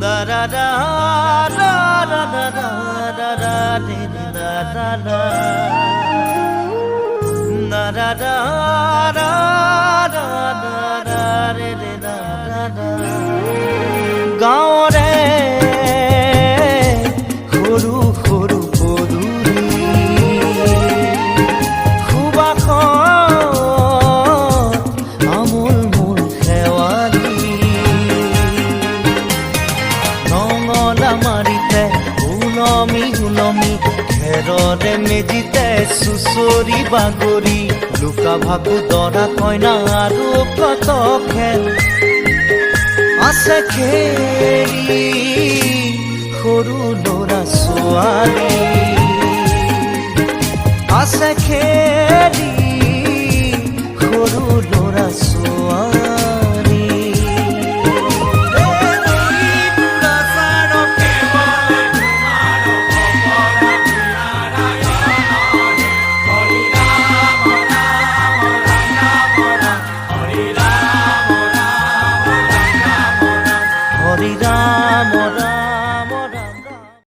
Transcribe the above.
da da da da da da da da da da da da da da da da da da re re da da da gaore khuru khuru poduri khuba khon amul mul khewali nongola marite ulomi ulomi খেৰৰে মেজিতে সুচৰি বাগৰি লুকা ভাকু দৰা কইনা আৰু কত খেল আছে খেলি সৰু ল'ৰা ছোৱালী আছে খেলি